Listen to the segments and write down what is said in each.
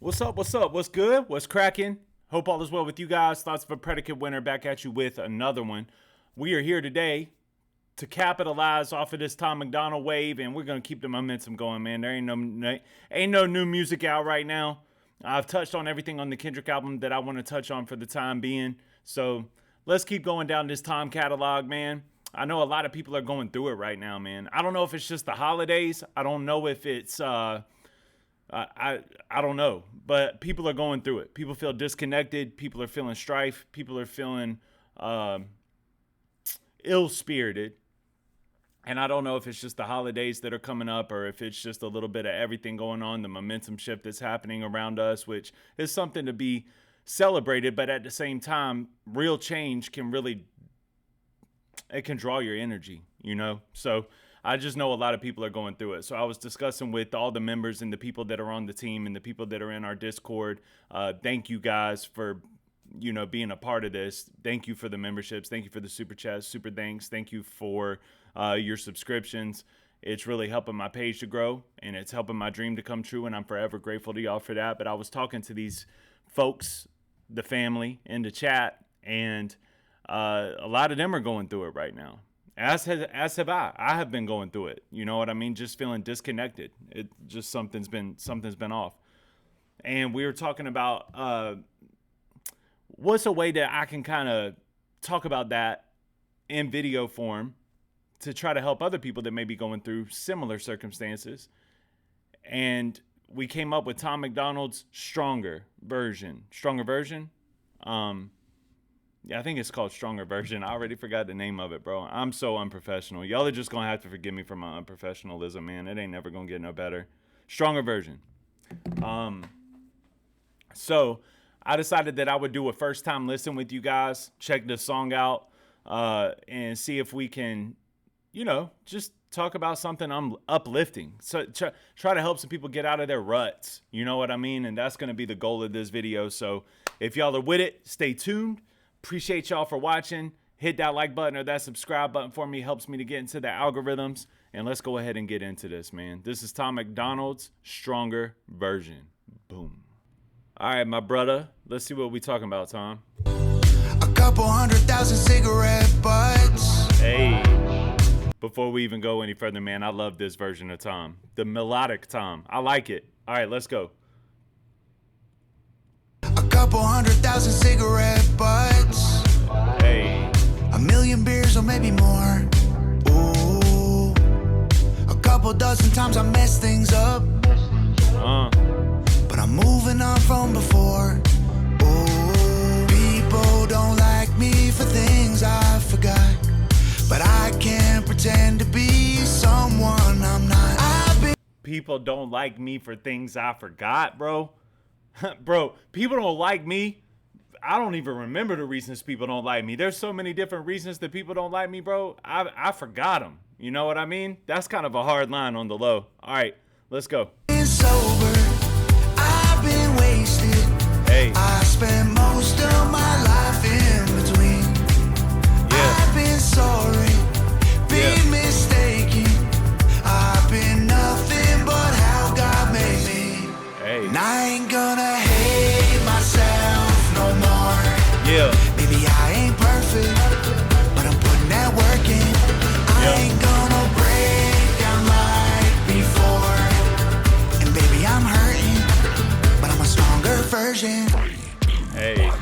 What's up? What's up? What's good? What's cracking? Hope all is well with you guys. Thoughts of a predicate winner back at you with another one. We are here today to capitalize off of this Tom Macdonald wave, and we're gonna keep the momentum going, man. There ain't no new music out right now. I've touched on everything on the Kendrick album that I want to touch on for the time being. So let's keep going down this Tom catalog, man. I know a lot of people are going through it right now, man. I don't know if it's just the holidays. I don't know if it's I don't know, but people are going through it. People feel disconnected. People are feeling strife. People are feeling ill-spirited. And I don't know if it's just the holidays that are coming up or if it's just a little bit of everything going on, the momentum shift that's happening around us, which is something to be celebrated. But at the same time, real change can really, it can draw your energy, you know? So I just know a lot of people are going through it. So I was discussing with all the members and the people that are on the team and the people that are in our Discord. Thank you guys for, being a part of this. Thank you for the memberships. Thank you for the super chats, super thanks. Thank you for your subscriptions. It's really helping my page to grow and it's helping my dream to come true. And I'm forever grateful to y'all for that. But I was talking to these folks, the family in the chat, and a lot of them are going through it right now. As have I. I have been going through it. You know what I mean? Just feeling disconnected. It just something's been off. And we were talking about what's a way that I can kind of talk about that in video form to try to help other people that may be going through similar circumstances. And we came up with Tom Macdonald's Stronger version. Yeah, I think it's called Stronger Version. I already forgot the name of it, bro. I'm so unprofessional. Y'all are just going to have to forgive me for my unprofessionalism, man. It ain't never going to get no better. Stronger Version. So I decided that I would do a first time listen with you guys. Check the song out and see if we can, just talk about something uplifting. So try to help some people get out of their ruts. You know what I mean? And that's going to be the goal of this video. So if y'all are with it, stay tuned. Appreciate y'all for watching. Hit that like button or that subscribe button for me. Helps me to get into the algorithms. And let's go ahead and get into this, man. This is Tom Macdonald's Stronger Version. Boom. All right, my brother. Let's see what we talking about, Tom. A couple 100,000 cigarette butts. Hey. Before we even go any further, man, I love this version of Tom. The melodic Tom. I like it. All right, let's go. A couple 100,000 cigarette butts. Hey. A million beers or maybe more. Ooh. A couple dozen times I messed things up. But I'm moving on from before. Ooh. People don't like me for things I forgot. But I can't pretend to be someone I'm not. People don't like me for things I forgot, bro. Bro, people don't like me. I don't even remember the reasons people don't like me. There's so many different reasons that people don't like me, bro. I forgot them. You know what I mean? That's kind of a hard line on the low. All right, let's go. Been sober, I've been wasted. Hey. I spent most of my life in between. Yeah. I've been sorry, been mistaken. I've been nothing but how God made me. Hey. And I ain't gonna hate myself no more. Yeah. Maybe I ain't perfect, but I'm putting that work in. I ain't gonna break down like before. And baby, I'm hurting, but I'm a stronger version. Hey,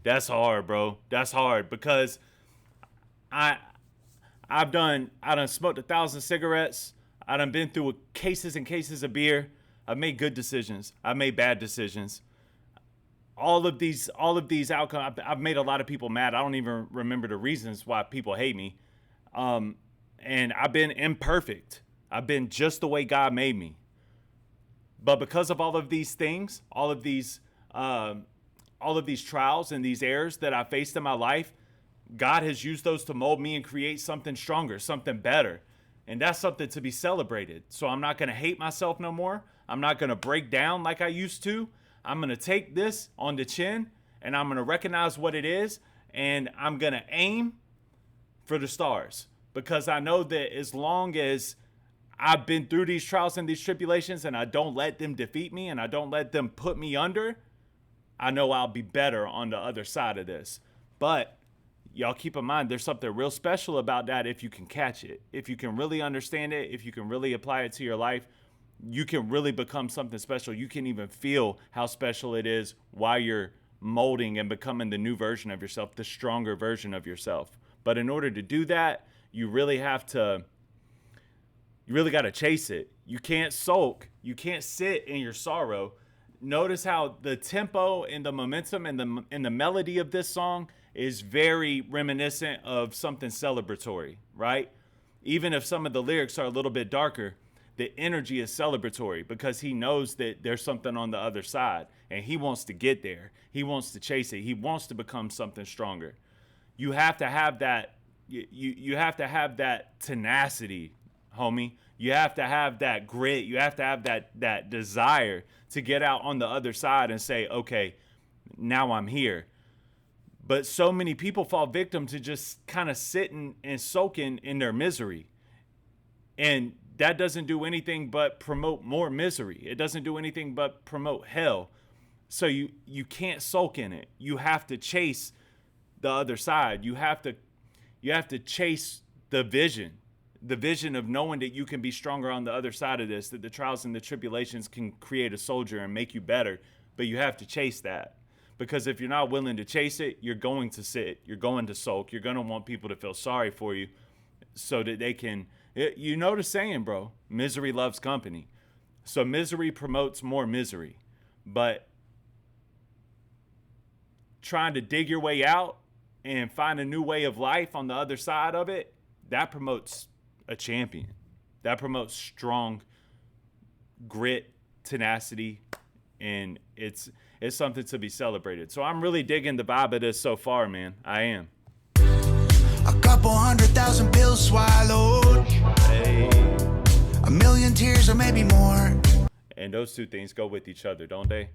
that's hard, bro. That's hard because I done smoked 1,000 cigarettes. I done been through cases and cases of beer. I've made good decisions. I've made bad decisions. All of these outcomes, I've made a lot of people mad. I don't even remember the reasons why people hate me. And I've been imperfect. I've been just the way God made me. But because of all of these things, all of these trials and these errors that I faced in my life, God has used those to mold me and create something stronger, something better. And that's something to be celebrated. So I'm not going to hate myself no more. I'm not going to break down like I used to. I'm going to take this on the chin and I'm going to recognize what it is. And I'm going to aim for the stars because I know that as long as I've been through these trials and these tribulations, and I don't let them defeat me, and I don't let them put me under, I know I'll be better on the other side of this. But y'all keep in mind, there's something real special about that if you can catch it. If you can really understand it, if you can really apply it to your life, you can really become something special. You can even feel how special it is while you're molding and becoming the new version of yourself, the stronger version of yourself. But in order to do that, you really got to chase it. You can't sulk. You can't sit in your sorrow. Notice how the tempo and the momentum and the melody of this song is very reminiscent of something celebratory, right? Even if some of the lyrics are a little bit darker, the energy is celebratory because he knows that there's something on the other side and he wants to get there. He wants to chase it. He wants to become something stronger. You have to have that. You have to have that tenacity, homie. You have to have that grit. You have to have that desire to get out on the other side and say, okay, now I'm here. But so many people fall victim to just kind of sitting and soaking in their misery. And that doesn't do anything but promote more misery. It doesn't do anything but promote hell. So you can't sulk in it. You have to chase the other side. You have to chase the vision of knowing that you can be stronger on the other side of this, that the trials and the tribulations can create a soldier and make you better. But you have to chase that. Because if you're not willing to chase it, you're going to sit, you're going to sulk, you're going to want people to feel sorry for you so that they can, you know the saying, bro, misery loves company. So misery promotes more misery. But trying to dig your way out and find a new way of life on the other side of it, that promotes a champion. That promotes strong grit, tenacity, and it's something to be celebrated. So I'm really digging the vibe of this so far, man. I am. A couple 100,000 pills swallowed. Hey. A million tears or maybe more. And those two things go with each other, don't they?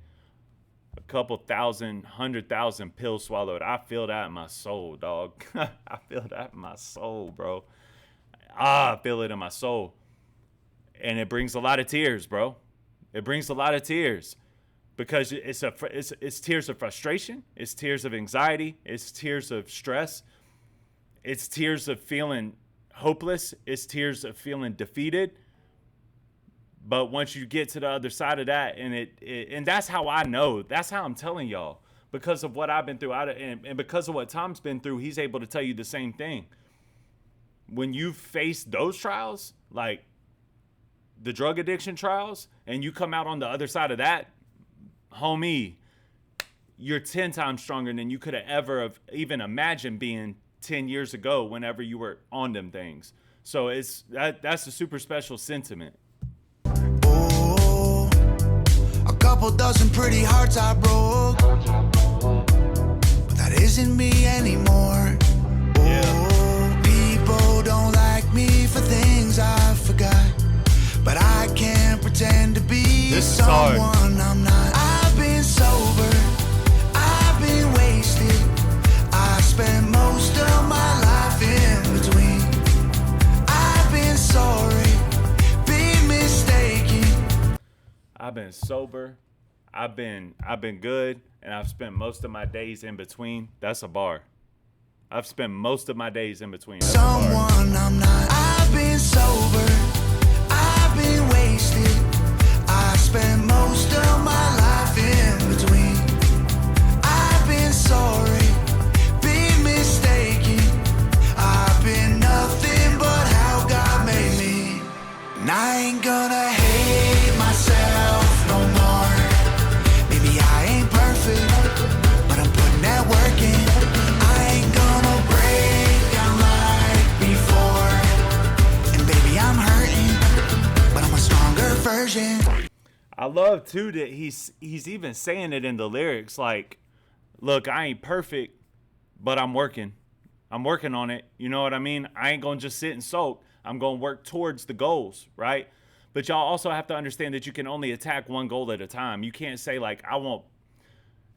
A couple 100,000 pills swallowed. I feel that in my soul, dog. I feel that in my soul, bro. I feel it in my soul. And it brings a lot of tears, bro. It brings a lot of tears. Because it's tears of frustration, it's tears of anxiety, it's tears of stress, it's tears of feeling hopeless, it's tears of feeling defeated. But once you get to the other side of that, and that's how I know, that's how I'm telling y'all, because of what I've been through, and because of what Tom's been through, he's able to tell you the same thing. When you face those trials, like the drug addiction trials, and you come out on the other side of that, homie, you're 10 times stronger than you could have ever have even imagined being 10 years ago whenever you were on them things. So that's a super special sentiment. Oh, a couple dozen pretty hearts I broke, but that isn't me anymore. Oh, people don't like me for things I forgot, but I can't pretend to be someone I'm not. I've been sober, I've been wasted, I spent most of my life in between. I've been sorry, been mistaken. I've been sober, I've been good, and I've spent most of my days in between. That's a bar. I've spent most of my days in between. That's someone I'm not. I've been sober, I've been wasted, I spent most of my life in between. I've been sorry, been mistaken, I've been nothing but how God made me. And I ain't gonna hate myself no more. Maybe I ain't perfect, but I'm putting that work in. I ain't gonna break down like before. And baby, I'm hurting, but I'm a stronger version. I love too that he's even saying it in the lyrics, like, look, I ain't perfect, but I'm working on it. You know what I mean? I ain't gonna just sit and sulk. I'm gonna work towards the goals, right? But y'all also have to understand that you can only attack one goal at a time. You can't say like, I want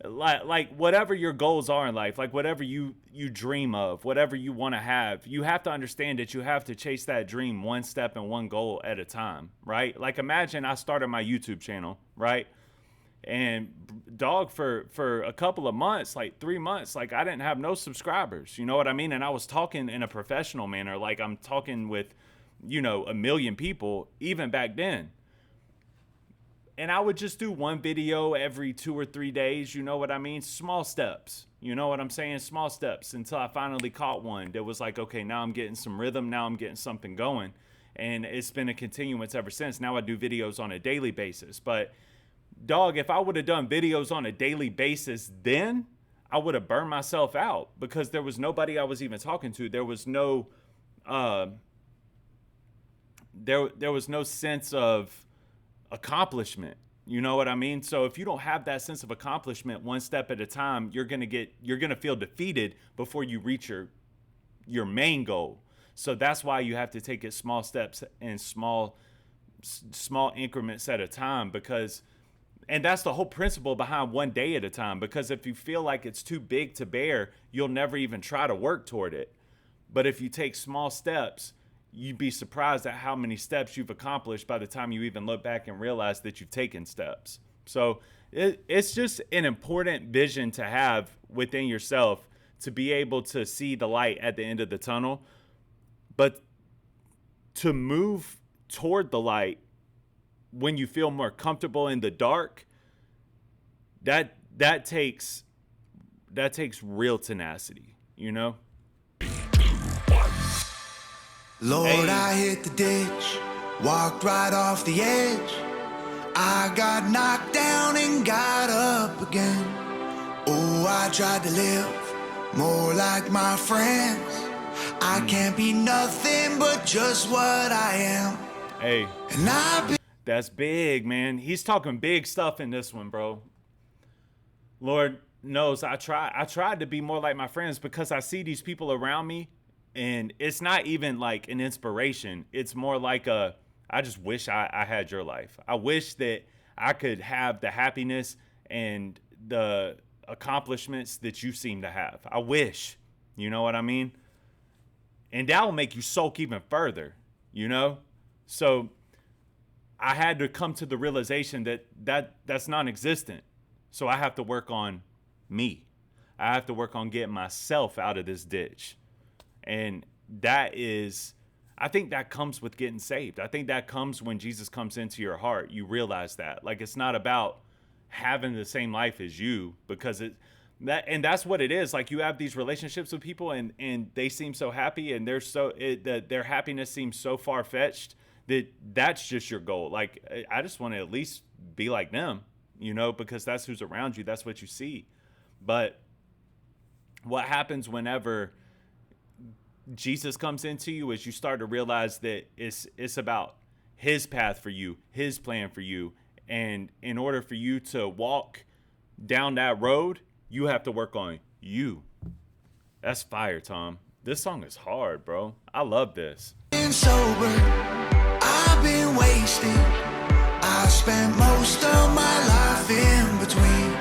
like whatever your goals are in life, like whatever you dream of, whatever you want to have, you have to understand that you have to chase that dream one step and one goal at a time, right? Like imagine I started my YouTube channel, right? And dog, for a couple of months, like 3 months, like I didn't have no subscribers, you know what I mean? And I was talking in a professional manner, like I'm talking with, you know, a million people even back then. And I would just do one video every 2 or 3 days, you know what I mean? Small steps, you know what I'm saying? Small steps until I finally caught one that was like, okay, now I'm getting some rhythm, now I'm getting something going. And it's been a continuance ever since. Now I do videos on a daily basis. But dog, if I would have done videos on a daily basis then, I would have burned myself out because there was nobody I was even talking to. There was no there was no sense of accomplishment, you know what I mean? So if you don't have that sense of accomplishment one step at a time, you're gonna feel defeated before you reach your main goal. So that's why you have to take it small steps and small increments at a time, and that's the whole principle behind one day at a time, because if you feel like it's too big to bear, you'll never even try to work toward it. But if you take small steps, you'd be surprised at how many steps you've accomplished by the time you even look back and realize that you've taken steps. So it's just an important vision to have within yourself, to be able to see the light at the end of the tunnel, but to move toward the light when you feel more comfortable in the dark, that takes real tenacity, you know? Lord, I hit the ditch, walked right off the edge. I got knocked down and got up again. Oh, I tried to live more like my friends. I can't be nothing but just what I am. Hey, And that's big, man. He's talking big stuff in this one, bro. Lord knows I tried to be more like my friends because I see these people around me. And it's not even like an inspiration. It's more like I just wish I had your life. I wish that I could have the happiness and the accomplishments that you seem to have. I wish, you know what I mean? And that will make you soak even further, you know? So I had to come to the realization that's non-existent. So I have to work on me. I have to work on getting myself out of this ditch. And I think that comes with getting saved. I think that comes when Jesus comes into your heart. You realize that. Like, it's not about having the same life as you, because that's what it is. Like, you have these relationships with people and they seem so happy, and their happiness seems so far-fetched that's just your goal. Like, I just want to at least be like them, you know, because that's who's around you. That's what you see. But what happens whenever Jesus comes into you is you start to realize that it's about his path for you, his plan for you. And in order for you to walk down that road, you have to work on you. That's fire, Tom. This song is hard, bro. I love this. been sober, I've been wasted. I spent most of my life in between.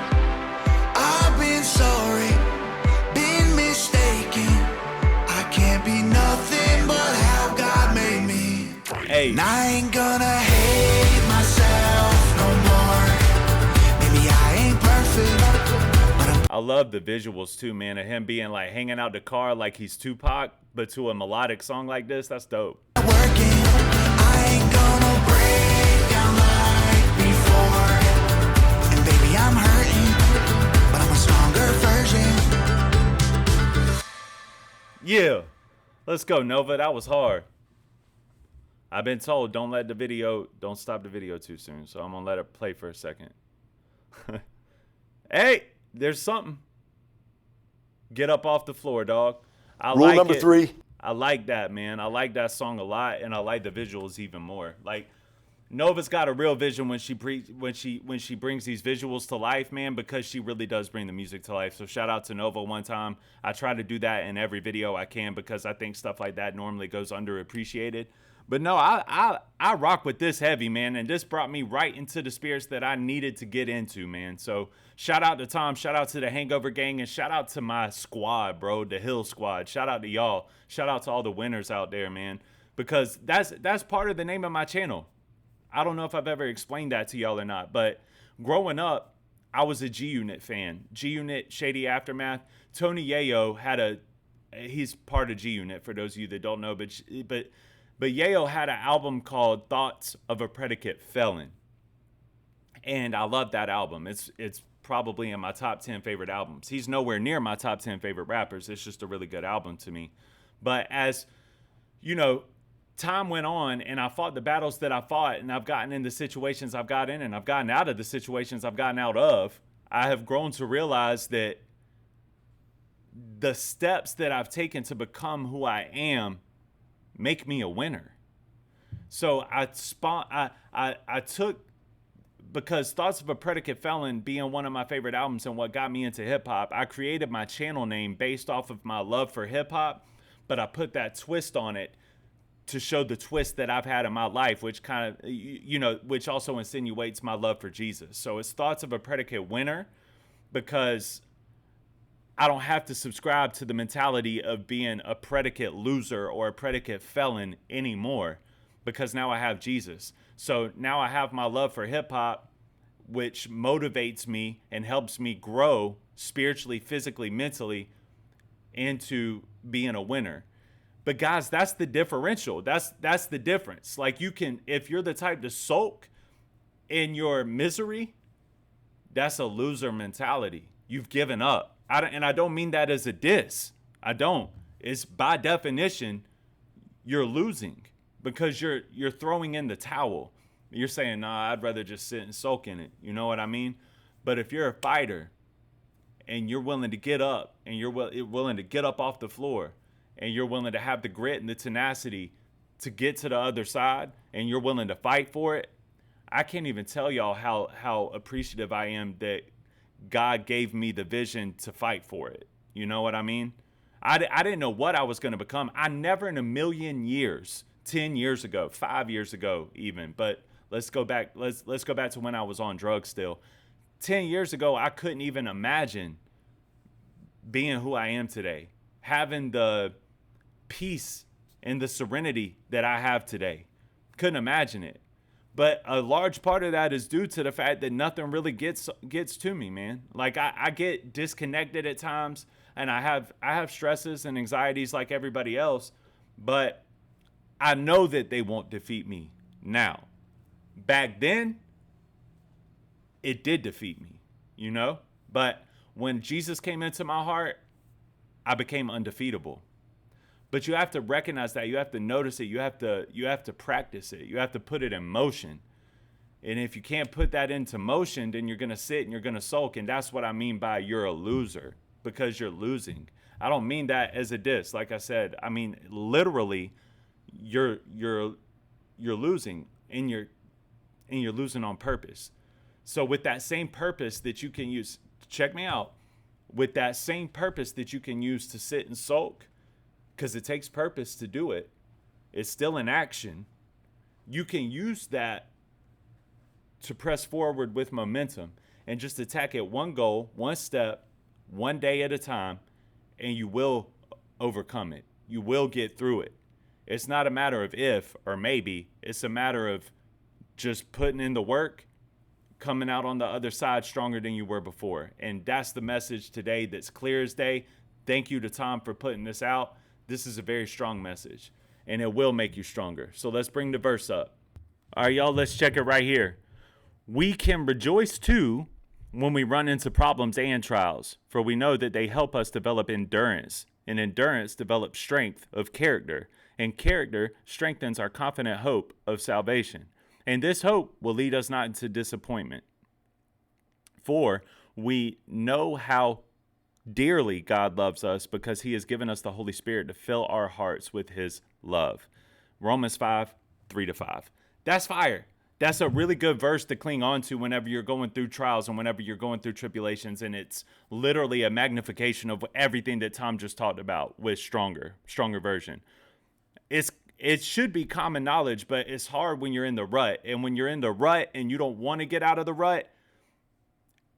I've been sorry, been mistaken. I can't be nothing but how God made me. Hey. And I ain't gonna hate myself no more. Maybe I ain't perfect, but I'm I love the visuals too, man, of him being like hanging out the car like he's Tupac, but to a melodic song like this. That's dope. working. I ain't gonna break down like before. And baby, I'm hurting, but I'm a stronger version. Yeah. Let's go, Nova. That was hard. I've been told don't stop the video too soon, so I'm gonna let it play for a second. Hey, there's something. Get up off the floor, dog. Rule number 3. I like that, man. I like that song a lot, and I like the visuals even more. Like, Nova's got a real vision when she brings these visuals to life, man, because she really does bring the music to life. So shout out to Nova one time. I try to do that in every video I can because I think stuff like that normally goes underappreciated. But no, I rock with this heavy, man, and this brought me right into the spirits that I needed to get into, man. So shout out to Tom, shout out to the Hangover Gang, and shout out to my squad, bro, the Hill Squad. Shout out to y'all. Shout out to all the winners out there, man, because that's part of the name of my channel. I don't know if I've ever explained that to y'all or not, but growing up, I was a G Unit fan. G Unit, Shady Aftermath. Tony Yayo he's part of G Unit for those of you that don't know, but Yayo had an album called Thoughts of a Predicate Felon. And I love that album. It's probably in my top 10 favorite albums. He's nowhere near my top 10 favorite rappers. It's just a really good album to me. But as, you know, time went on and I fought the battles that I fought, and I've gotten into situations I've gotten in, and I've gotten out of the situations I've gotten out of, I have grown to realize that the steps that I've taken to become who I am make me a winner. So I took, because Thoughts of a Predicate Felon being one of my favorite albums and what got me into hip hop, I created my channel name based off of my love for hip hop, but I put that twist on it to show the twist that I've had in my life, which kind of, you know, which also insinuates my love for Jesus. So it's Thoughts of a Predicate Winner, because I don't have to subscribe to the mentality of being a predicate loser or a predicate felon anymore, because now I have Jesus. So now I have my love for hip hop, which motivates me and helps me grow spiritually, physically, mentally into being a winner. But guys, that's the differential. That's the difference. Like, you can, if you're the type to sulk in your misery, that's a loser mentality. You've given up. And I don't mean that as a diss. I don't. It's by definition, you're losing, because you're throwing in the towel. You're saying, nah, I'd rather just sit and sulk in it. You know what I mean? But if you're a fighter and you're willing to get up, and you're willing to get up off the floor, and you're willing to have the grit and the tenacity to get to the other side, and you're willing to fight for it, I can't even tell y'all how appreciative I am that God gave me the vision to fight for it. You know what I mean? I didn't know what I was going to become. I never in a million years, 10 years ago, 5 years ago even, but let's go back to when I was on drugs still. 10 years ago, I couldn't even imagine being who I am today, having the peace and the serenity that I have today. Couldn't imagine it. But a large part of that is due to the fact that nothing really gets to me, man. Like, I get disconnected at times, and I have stresses and anxieties like everybody else, but I know that they won't defeat me now. Back then, it did defeat me, you know? But when Jesus came into my heart, I became undefeatable. But you have to recognize that. You have to notice it. You have to practice it. You have to put it in motion. And if you can't put that into motion, then you're going to sit and you're going to sulk. And that's what I mean by you're a loser, because you're losing. I don't mean that as a diss. Like I said, I mean, literally, you're losing, and you're losing on purpose. So with that same purpose that you can use, check me out, with that same purpose that you can use to sit and sulk, because it takes purpose to do it, it's still an action. You can use that to press forward with momentum and just attack at one goal, one step, one day at a time, and you will overcome it. You will get through it. It's not a matter of if or maybe. It's a matter of just putting in the work, coming out on the other side stronger than you were before. And that's the message today that's clear as day. Thank you to Tom for putting this out. This is a very strong message, and it will make you stronger. So let's bring the verse up. All right, y'all, let's check it right here. We can rejoice too when we run into problems and trials, for we know that they help us develop endurance, and endurance develops strength of character, and character strengthens our confident hope of salvation. And this hope will lead us not into disappointment, for we know how dearly God loves us, because he has given us the Holy Spirit to fill our hearts with his love. Romans 5:3-5. That's fire. That's a really good verse to cling on to whenever you're going through trials and whenever you're going through tribulations. And it's literally a magnification of everything that Tom just talked about with stronger version. It's it should be common knowledge, but it's hard when you're in the rut. And when you're in the rut and you don't want to get out of the rut,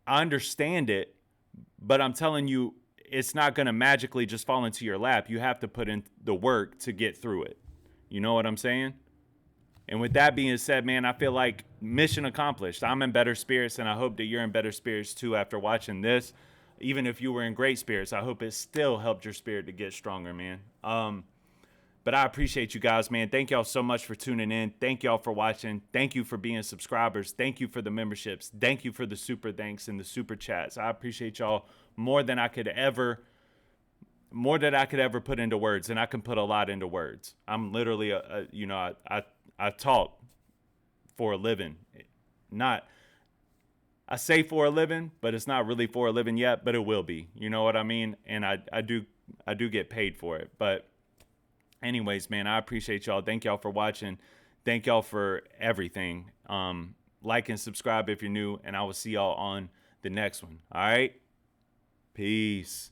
I understand it, but I'm telling you, it's not going to magically just fall into your lap. You have to put in the work to get through it. You know what I'm saying? And with that being said, man, I feel like mission accomplished. I'm in better spirits, and I hope that you're in better spirits too after watching this. Even if you were in great spirits, I hope it still helped your spirit to get stronger, man. But I appreciate you guys, man. Thank y'all so much for tuning in. Thank y'all for watching. Thank you for being subscribers. Thank you for the memberships. Thank you for the super thanks and the super chats. I appreciate y'all more than I could ever put into words, and I can put a lot into words. I'm literally I talk for a living. I say for a living, but it's not really for a living yet, but it will be. You know what I mean? And I do get paid for it. But anyways, man, I appreciate y'all. Thank y'all for watching. Thank y'all for everything. Like and subscribe if you're new, and I will see y'all on the next one. All right? Peace.